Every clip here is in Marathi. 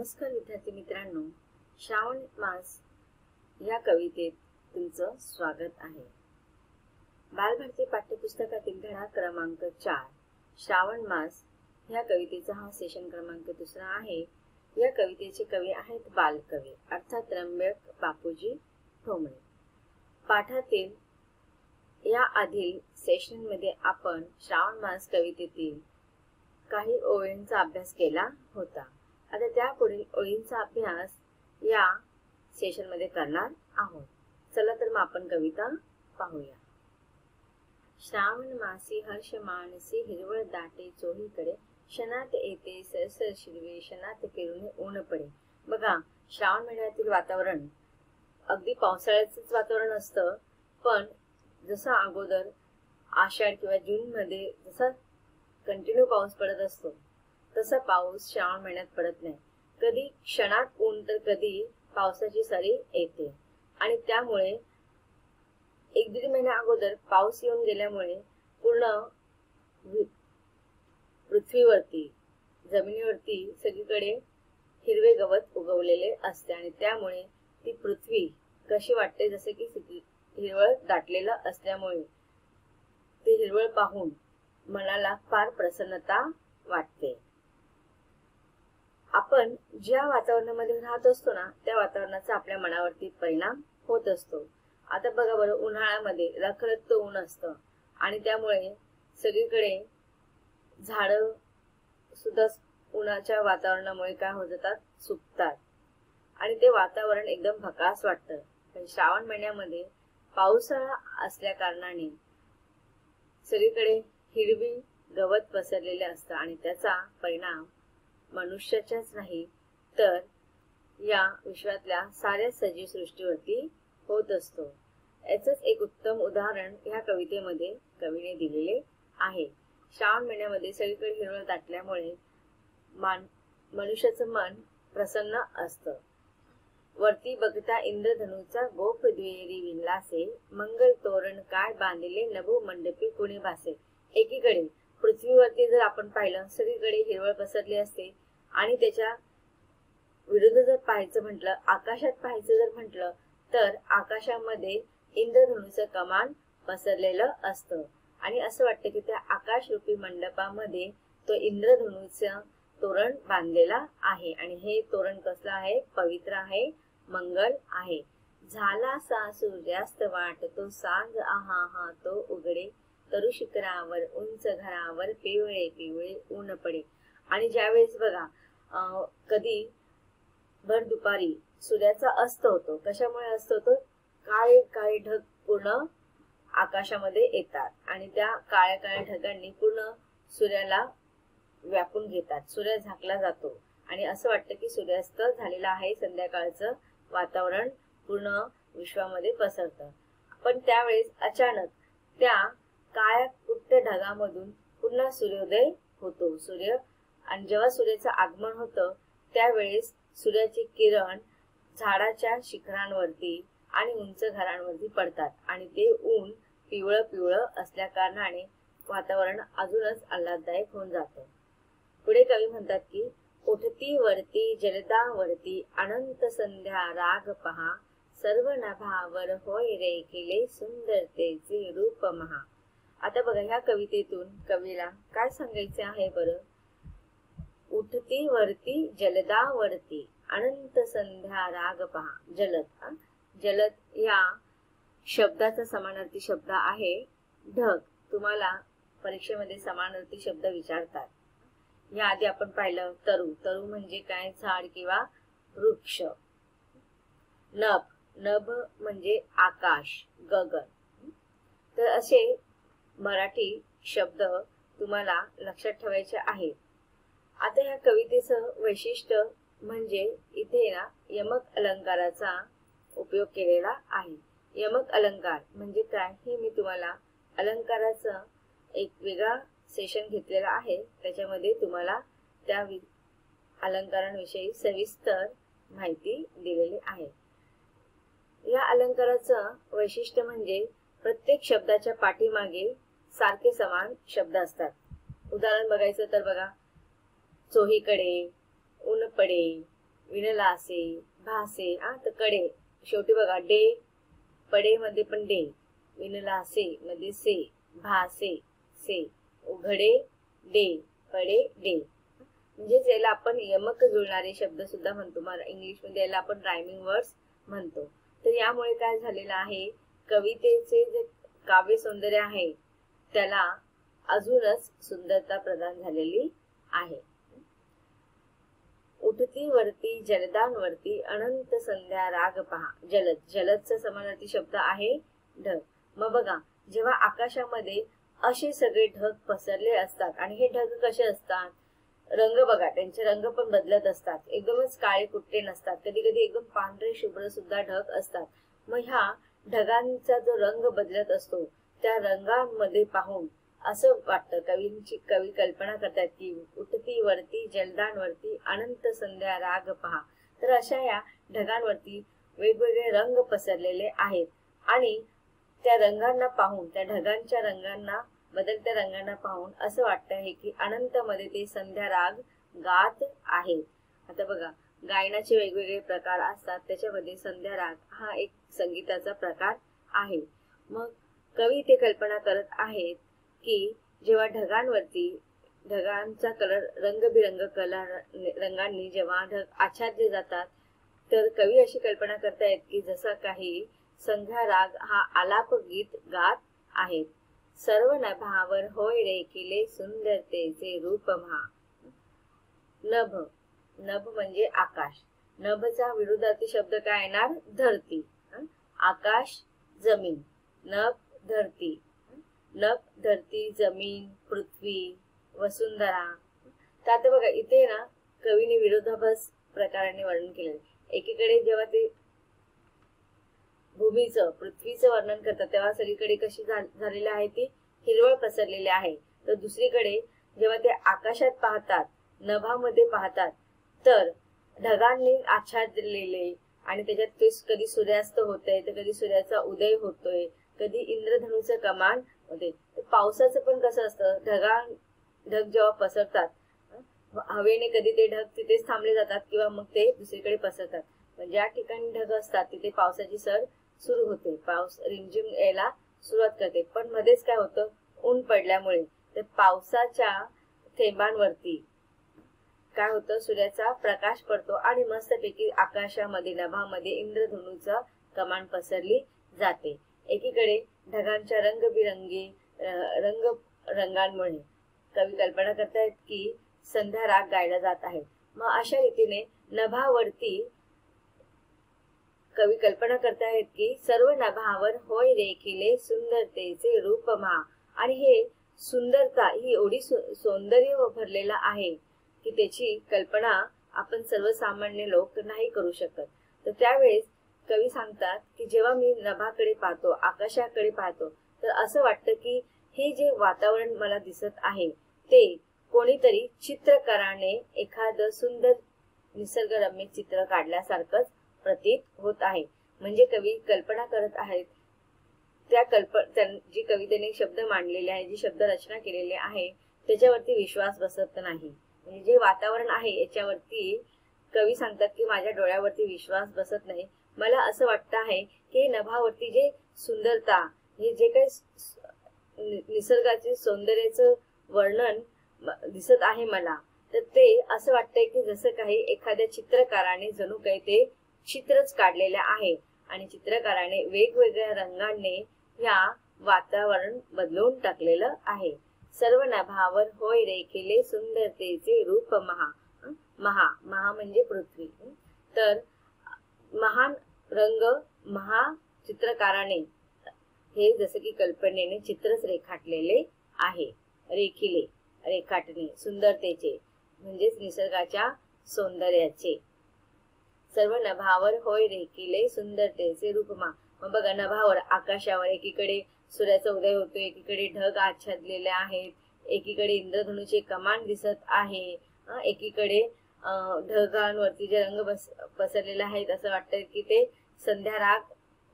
नमस्कार विद्यार्थी मित्रांनो, श्रावण मास या कवितेत तुमचं स्वागत आहे। बालभारती पाठ्यपुस्तकातील धडा क्रमांक 4 श्रावण मास या कवितेचा हा सेशन क्रमांक दुसरा आहे। या कवितेचे कवी आहेत बालकवी अर्थात त्र्यंबक बापूजी ठोंबरे। पाठातील या आधील सेशन मध्ये आपण श्रावण मास कवितेतील काही ओळींचा अभ्यास केला होता। आता त्या पुढील ओळींचा अभ्यास या सेशन मध्ये करणार आहोत। चला तर मग आपण कविता पाहूया। श्रावण मासी हर्ष मानसी हिरवळ दाटे चोहीकडे, क्षणात येते सरसर शिरवे क्षणात फिरून ऊन पडे। बघा, श्रावण महिन्यातील वातावरण अगदी पावसाळ्याचंच वातावरण असतं, पण जसं अगोदर आषाढ किंवा जून मध्ये जसा कंटिन्यू पाऊस पडत असतो तसा पाऊस श्रावण महिन्यात पडत नाही। कधी क्षणात ऊन तर कधी पावसाची सरी येते आणि त्यामुळे एक दीड महिन्या अगोदर पाऊस येऊन गेल्यामुळे पूर्ण पृथ्वीवरती जमिनीवरती सगळीकडे हिरवे गवत उगवलेले असते आणि त्यामुळे ती पृथ्वी कशी वाटते, जसे की हिरवळ दाटलेलं असल्यामुळे ते हिरवळ पाहून मनाला फार प्रसन्नता वाटते। आपण ज्या वातावरणामध्ये राहत असतो ना, त्या वातावरणाचा आपल्या मनावरती परिणाम होत असतो। आता बघा बरं, उन्हाळ्यामध्ये रखरखत ऊन असतं आणि त्यामुळे सगळीकडे झाडं सुद्धा उन्हाच्या वातावरणामुळे काय होत जातात, सुकतात आणि ते वातावरण एकदम भकास वाटतं। पण श्रावण महिन्यामध्ये पावसाळा असल्या कारणाने सगळीकडे हिरवी गवत पसरलेले असतं आणि त्याचा परिणाम मनुष्याच्याच नाही तर या विश्वातल्या साऱ्या सजीव सृष्टीवरती होत असतो। याचंच एक उत्तम उदाहरण या कवितेमध्ये कवीने दिलेले आहे। श्रावण महिन्यामध्ये सगळीकडे हिरवळ दाटल्यामुळे मनुष्याचं मन प्रसन्न असतं। वरती बघता इंद्रधनुचा गोप द्वेरी विलासे, मंगल तोरण काय बांधिले नभो मंडपी कुणी भासे। एकीकडे पृथ्वीवरती जर आपण पाहिलं सगळीकडे हिरवळ पसरली असते आणि त्याच्या विरुद्ध जर पाहायचं म्हटलं, आकाशात पाहायचं जर म्हटलं तर आकाशामध्ये इंद्रधनुचं कमान पसरलेलं असतं आणि असं वाटतं की त्या आकाशरूपी मंडपामध्ये तो इंद्रधनुचं तोरण बांधलेला आहे आणि हे तोरण कसलं आहे, पवित्र आहे, मंगल आहे। झाला सा सूर्यास्त वाटतो सांज आहा हा तो उघडे, तरु शिखरावर उंच घरावर पिवळे पिवळे ऊन पडे। आणि ज्यावेळेस बघा कधी भर दुपारी सूर्याचा अस्त होतो, कशामुळे अस्त होतो, काळे काळे ढग पूर्ण आकाशामध्ये येतात आणि त्या काळ्या काळ्या ढगांनी पूर्ण सूर्याला व्यापून घेतात, सूर्य झाकला जातो आणि असं वाटतं की सूर्यास्त झालेला आहे, संध्याकाळचं वातावरण पूर्ण विश्वामध्ये पसरतं। पण त्यावेळेस अचानक त्या काळ्या कुट्ट ढगामधून पुन्हा सूर्योदय होतो। आणि जेव्हा सूर्याचं आगमन होतं त्यावेळेस सूर्याचे किरण झाडाच्या शिखरांवरती आणि उंच घरांवरती पडतात आणि ते ऊन पिवळं पिवळं असल्या कारणाने वातावरण अजूनच आल्हाददायक होऊन जातं। पुढे कवी म्हणतात की उठती वरती जलदावरती अनंत संध्या राग पहा, सर्व नभावर होय रेखिले सुंदरतेचे रूप महा। आता बघा, ह्या कवितेतून कवीला काय सांगायचे आहे बरं, उठती वरती जलदावरती अनंत संध्या राग पहा। जलद, जलद या शब्दाचा समानार्थी शब्द आहे ढग। तुम्हाला परीक्षेमध्ये समानार्थी शब्द विचारतात। या आधी आपण पाहिलं तरु, तरु म्हणजे काय, झाड किंवा वृक्ष। नभ, नभ म्हणजे आकाश, गगन। तर असे मराठी शब्द तुम्हाला लक्षात ठेवायचे आहेत। आता या कवितेचं वैशिष्ट्य म्हणजे इथे ना यमक अलंकाराचा उपयोग केलेला आहे। यमक अलंकार म्हणजे काय हे मी तुम्हाला अलंकाराचं एक वेगळा सेशन घेतलेला आहे, त्याच्यामध्ये तुम्हाला त्या अलंकारांविषयी सविस्तर माहिती दिलेली आहे। या अलंकाराचं वैशिष्ट्य म्हणजे प्रत्येक शब्दाच्या पाठीमागे सारखे समान शब्द असतात। उदाहरण बघायचं तर बघा, चोहीकडे, ऊन पडे, विणलासे, भासे, तर कडे शेवटी बघा डे, पडे मध्ये पण डे, विणलासे मध्ये से, भासे से, उघडे डे, पडे डे. म्हणजे याला आपण यमक जुळणारे शब्द सुद्धा म्हणतो. इंग्लिश मध्ये याला आपण रायमिंग वर्ड्स म्हणतो. तर यामुळे काय झालेलं आहे, कवितेचे जे काव्य सौंदर्य आहे त्याला अजूनच सुंदरता प्रदान झालेली आहे. उठती वरती जलदांवरती अनंत संध्या राग पहा. जलद, जलदचा समानार्थी शब्द आहे ढग. मग बघा, जेव्हा आकाशामध्ये असे सगळे ढग पसरले असतात आणि हे ढग कसे असतात, रंग बघा, त्यांचे रंग पण बदलत असतात. एकदमच काळे कुट्टे नसतात, कधी कधी एकदम पांढरे शुभ्र सुद्धा ढग असतात. मग ह्या ढगांचा जो रंग बदलत असतो त्या रंगांमध्ये पाहून असं वाटतं, कवी कल्पना करतात की उठती वरती जलदांवरती अनंत संध्या राग पहा. तर अशा या ढगांवरती वेगवेगळे रंग पसरलेले आहेत आणि त्या रंगांना पाहून, त्या ढगांच्या रंगांना, बदलत्या रंगांना पाहून असं वाटत आहे की अनंत मध्ये ते संध्या राग गात आहेत. आता बघा, गायनाचे वेगवेगळे प्रकार असतात, त्याच्यामध्ये संध्या राग हा एक संगीताचा प्रकार आहे. मग कवी ते कल्पना करत आहेत की जेव्हा ढगांवरती ढगांचा कलर, रंगबिरंग रंगांनी जेव्हा ढग आच्छादले जातात, तर कवी अशी कल्पना करतायत की जसा काही संध्या राग हा आलाप गीत गात आहेत. सर्व नभावर होय रेखिले सुंदरतेचे रूप महा. नभ, नभ म्हणजे आकाश. नभचा विरुद्धार्थी शब्द काय येणार, धरती. आकाश, जमीन, नभ धरती. नभ, धरती, जमीन, पृथ्वी, वसुंधरा. तर आता बघा, इथे ना कवीने विरोधाभास प्रकाराने वर्णन केले. एकीकडे जेव्हा ते भूमीचं, पृथ्वीचं वर्णन करतात तेव्हा सगळीकडे कशी झालेली आहे, ती हिरवळ पसरलेली आहे. तर दुसरीकडे जेव्हा ते आकाशात पाहतात, नभामध्ये पाहतात, तर ढगांनी आच्छादलेले आणि त्याच्यात ते कधी सूर्यास्त होतोय, तर कधी सूर्याचा उदय होतोय, कधी इंद्रधनुचं कमान होते. पावसाचं पण कसं असतं, ढग जेव्हा पसरतात हवेने, कधी ते ढग तिथेच थांबले जातात किंवा मग ते दुसरीकडे पसरतात. म्हणजे ज्या ठिकाणी ढग असतात तिथे पावसाची सर सुरू होते, पाऊस रिमझिम यायला सुरुवात करते. पण मध्येच काय होतं, ऊन पडल्यामुळे ते पावसाच्या थेंबांवरती काय होतं, सूर्याचा प्रकाश पडतो आणि मस्तपैकी आकाशामध्ये, नभामध्ये इंद्रधनुचा कमान पसरली जाते. एकीकडे ढगांच्या रंगबिरंगी रंगांमुळे कवी कल्पना करतायत की संध्या राग गायला जात आहे. मग अशा रीतीने नभावरती कवी कल्पना करतायत की सर्व नभावर होय रेखिले सुंदरतेचे रूप महा. आणि हे सुंदरता ही एवढी सौंदर्य भरलेला आहे की त्याची कल्पना आपण सर्वसामान्य लोक नाही करू शकत. तर त्यावेळेस कवी सांगतात की जेव्हा मी नभाकडे पाहतो, आकाशाकडे पाहतो, तर असं वाटतं की हे जे वातावरण मला दिसत आहे ते कोणीतरी चित्रकाराने एखादं सुंदर निसर्गरम्य चित्र काढल्यासारखंच प्रतीत होत आहे. म्हणजे कवी कल्पना करत आहेत, जी कवितेने शब्द मांडलेले आहे, जी शब्द रचना केलेली आहे त्याच्यावरती विश्वास बसत नाही. म्हणजे जे वातावरण आहे याच्यावरती कवी सांगतात की माझ्या डोळ्यावरती विश्वास बसत नाही. मला असं वाटतं आहे की नभावरती जे सुंदरता, हे जे काही निसर्गाचे सौंदर्याचं वर्णन दिसत आहे मला, तर ते असं वाटतंय की जसं काही एखाद्या चित्रकाराने जणू काही ते चित्रच काढलेले आहे आणि चित्रकाराने वेगवेगळ्या रंगांनी या वातावरण बदलून टाकलेलं आहे. सर्व नभावर होय रेखिले सुंदरतेचे रूप महा. महा, महा म्हणजे पृथ्वी. तर महान रंग महा चित्रकाराने हे जसं की कल्पनेने चित्रच रेखाटलेले आहे. रेखिले, रेखाटणे, सुंदरतेचे म्हणजेच निसर्गाच्या सौंदर्याचे. सर्व नभावर होय रेखिले सुंदरतेचे रूप महा. मग बघा, नभावर, आकाशावर एकीकडे सूर्याचा उदय होतो, एकीकडे ढग आच्छादलेले आहेत, एकीकडे इंद्रधनुचे कमान दिसत आहे, एकीकडे ढगांवरती जे रंग पसरलेले आहेत असं वाटतं की ते संध्या राग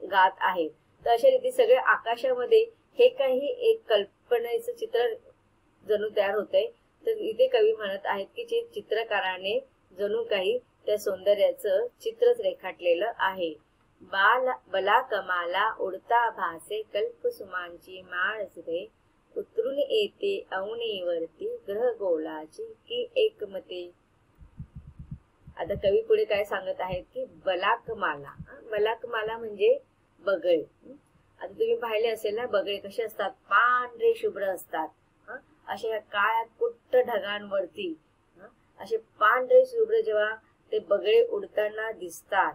गात आहेत. तर अशा रीती सगळे आकाशामध्ये हे काही एक कल्पनेचं चित्र जणू तयार होतंय. तर इथे कवी म्हणत आहेत की जे चित्रकाराने जणू काही त्या सौंदर्याचं चित्रच रेखाटलेलं आहे. बला कमाला उडता भासे कल्पसुमांची माळच रे, उतरून येते अवनीवरती ग्रह गोलाची की एकमते. आता कवी पुढे काय सांगत आहेत की बलाकमाला. बलाकमाला म्हणजे बगळे. आता तुम्ही पाहिले असेल ना, बगळे कसे असतात, पांढरे शुभ्र असतात. अशा काळ्या कुट्ट ढगांवरती असे पांढरे शुभ्र जेव्हा ते बगळे उडताना दिसतात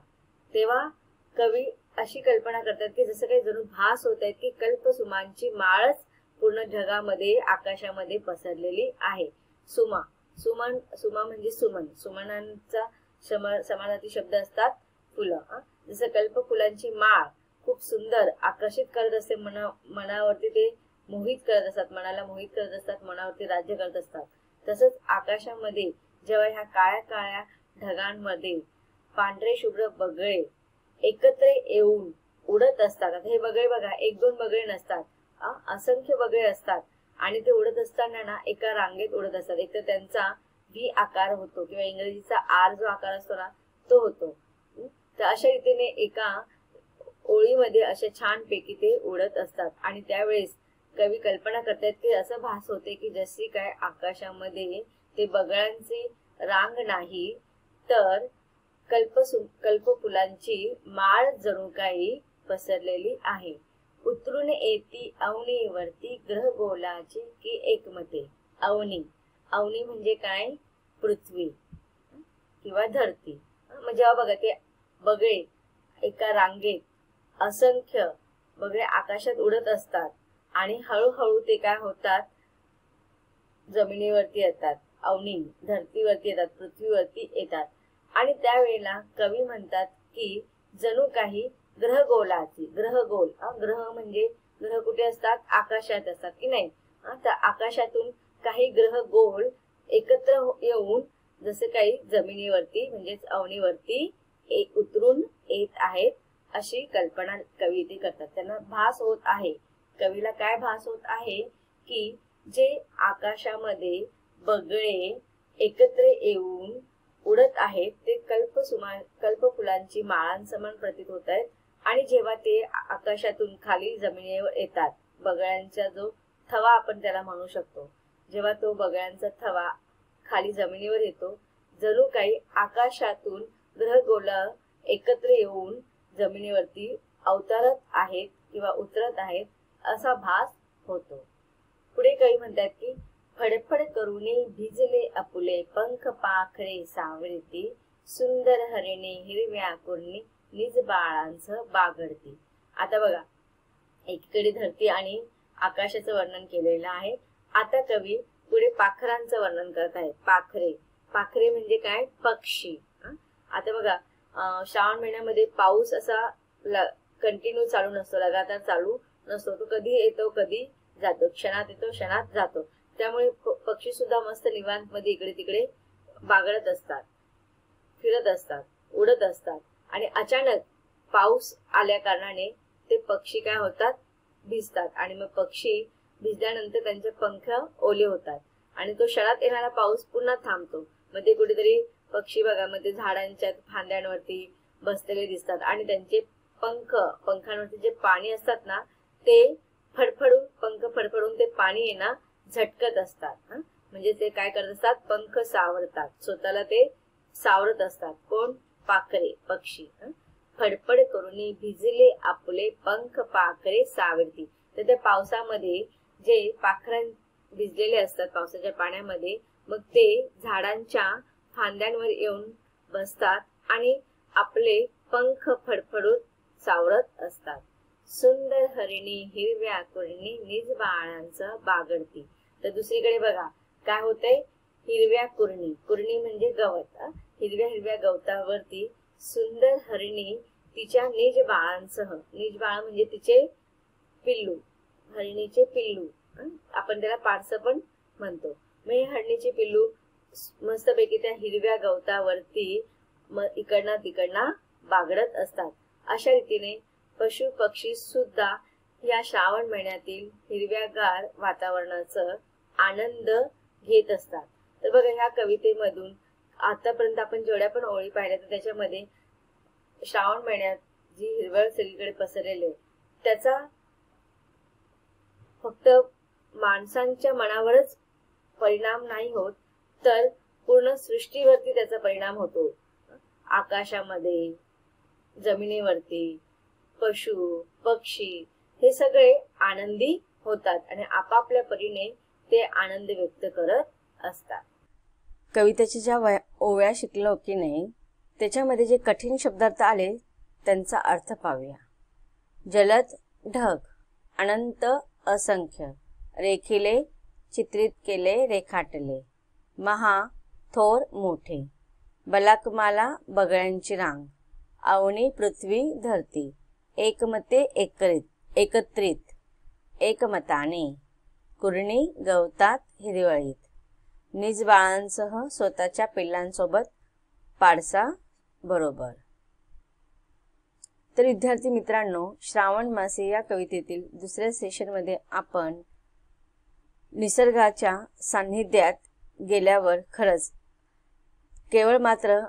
तेव्हा कवी अशी कल्पना करतात की जसं काही जणू भास होत आहे की कल्पसुमांची माळच पूर्ण ढगामध्ये आकाशामध्ये पसरलेली आहे. सुमा सुमा म्हणजे सुमन. सुमनांचा समानार्थी शब्द असतात फुलं. जसं कल्प फुलांची माळ खूप सुंदर आकर्षित करत असते, मनावरती ते मोहित करत असतात, मनाला मोहित करत असतात, मनावरती राज्य करत असतात. तसंच आकाशामध्ये जेव्हा ह्या काळ्या काळ्या ढगांमध्ये पांढरे शुभ्र बगळे एकत्र येऊन उडत असतात. आता हे बगळे बघा, एक दोन बगळे नसतात, असंख्य बगळे असतात आणि ते उडत असताना ना एका रांगेत उडत असतात. एक तर त्यांचा व्ही आकार होतो किंवा इंग्रजीचा आर जो आकार असतो ना तो होतो. तर अशा रीतीने एका ओळीमध्ये अशा छान पैकी ते उडत असतात आणि त्यावेळेस कवी कल्पना करतात की असं भास होते की जशी काय आकाशामध्ये ते बगळ्यांची रांग नाही तर कल्पफुलांची माळ जणू काही पसरलेली आहे. उतरून येती अवनीवरती ग्रह गोलाची की एकमते. अवनी म्हणजे काय, पृथ्वी किंवा धरती. म्हणजे बघा ते बगळे एका रांगेत असंख्य बगळे आकाशात उडत असतात आणि हळूहळू ते काय होतात, जमिनीवरती येतात, अवनी धरतीवरती येतात, पृथ्वीवरती येतात. आणि त्यावेळेला कवी म्हणतात की जणू काही ग्रहगोलाची. ग्रहगोल, ग्रह म्हणजे ग्रह कुठे असतात, आकाशात असतात की नाही. तर आकाशातून काही ग्रह गोल एकत्र येऊन जसे काही जमिनीवरती म्हणजेच अवनीवरती उतरून येत आहेत अशी कल्पना कवी इथे करतात. त्यांना भास होत आहे, कवीला काय भास होत आहे की जे आकाशामध्ये बगळे एकत्र येऊन उडत आहेत ते कल्पफुलांची माळांसमान प्रतीत होत आहेत. आणि जेव्हा ते आकाशातून खाली जमिनीवर येतात, बगळ्यांचा जो थवा आपण त्याला म्हणू शकतो, जेव्हा तो बगळ्यांचा थवा खाली जमिनीवर येतो जणू काही आकाशातून ग्रहगोल एकत्र येऊन जमिनीवरती अवतरत आहेत किंवा उतरत आहेत असा भास होतो. पुढे कवी म्हणतात की फडफड करूने भिजले आपुले पंख पाखरे सावरती, सुंदर हरिणे हिरव्या कुरणी निज बाळांचं बागडती. आता बघा, एकीकडे धरती आणि आकाशाचं वर्णन केलेलं आहे. आता कवी पुढे पाखरांचं वर्णन करत आहेत. पाखरे म्हणजे काय, पक्षी. आता बघा, श्रावण महिन्यामध्ये पाऊस असा कंटिन्यू चालू नसतो, लगातार चालू नसतो. तो कधी येतो कधी जातो, क्षणात येतो क्षणात जातो. त्यामुळे पक्षी सुद्धा मस्त निवांत मध्ये इकडे तिकडे बागडत असतात, फिरत असतात, उडत असतात. आणि अचानक पाऊस आल्या कारणाने ते पक्षी काय होतात, भिजतात. आणि मग पक्षी भिजल्यानंतर त्यांचे पंख ओले होतात आणि तो क्षणात येणारा पाऊस पुन्हा थांबतो. मध्ये कुठेतरी पक्षी बघा मध्ये झाडांच्या फांद्यांवरती बसलेले दिसतात आणि त्यांचे पंखांवरती जे पाणी असतात ना ते पंख फडफडून ते पाणी आहे ना झटकत असतात. म्हणजे ते काय करत असतात, पंख सावरतात, स्वतःला ते सावरत असतात. कोण, पाखरे, पक्षी. फडफड करून भिजले आपुले पंख पाखरे सावरती. तर त्या पावसामध्ये जे पाखरां भिजलेले असतात पावसाच्या पाण्यामध्ये, मग ते झाडांच्या फांद्यांवर येऊन बसतात आणि आपले पंख फडफडून सावरत असतात. सुंदर हरिणी हिरव्या कुरणी निज बाळांचं बागडती. तर दुसरीकडे बघा काय होतंय, हिरव्या कुरणी म्हणजे गवत. हिरव्या गवतावरती सुंदर हरिणी तिच्या निज बाळांसह, निज बाळ म्हणजे तिचे पिल्लू, हरिणीचे पिल्लू, आपण त्याला पाडसं पण म्हणतो. मग हे हरिणीचे पिल्लू मस्तपैकी त्या हिरव्या गवतावरती इकडनं तिकडनं बागडत असतात. अशा रीतीने पशु पक्षी सुद्धा या श्रावण महिन्यातील हिरव्यागार वातावरणाचा आनंद घेत असतात. तर बघा, ह्या कवितेमधून आतापर्यंत आपण जेवढ्या पण ओळी पाहिल्या तर त्याच्यामध्ये श्रावण महिन्यात जी हिरवळ सगळीकडे पसरलेली आहे त्याचा फक्त माणसांच्या मनावरच परिणाम नाही होत तर पूर्ण सृष्टीवरती त्याचा परिणाम होतो. आकाशामध्ये, जमिनीवरती पशु पक्षी हे सगळे आनंदी होतात आणि आपापल्या परीने ते आनंद व्यक्त करत असतात. कवितेच्या ज्या ओव्या शिकलो की नाही त्याच्यामध्ये जे कठीण शब्दार्थ आले त्यांचा अर्थ पाहूया. जलद ढग, अनंत असंख्य, रेखिले चित्रित केले रेखाटले, महा थोर मोठे, बलाकमाला बगळ्यांची रांग, अवनी पृथ्वी धरती, एकमते एकत्रित, एकमताने, कुरणी गवतात हिरवळीत, निज बाळांसह स्वतःच्या पिल्लांसोबत पाडसा बरोबर. तर विद्यार्थी मित्रांनो, श्रावण मासे या कवितेतील दुसऱ्या सेशनमध्ये आपण निसर्गाच्या सान्निध्यात गेल्यावर खरंच केवळ मात्र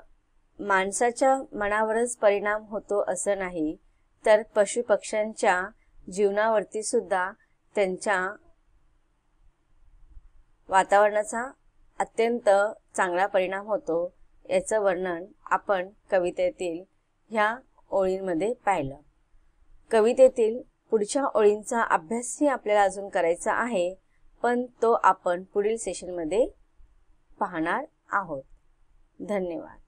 माणसाच्या मनावरच परिणाम होतो असं नाही तर पशु पक्ष्यांच्या जीवनावरती सुद्धा त्यांच्या वातावरणाचा अत्यंत चांगला परिणाम होतो याचं वर्णन आपण कवितेतील ह्या ओळींमध्ये पाहिलं. कवितेतील पुढच्या ओळींचा अभ्यासही आपल्याला अजून करायचा आहे पण तो आपण पुढील सेशनमध्ये पाहणार आहोत. धन्यवाद.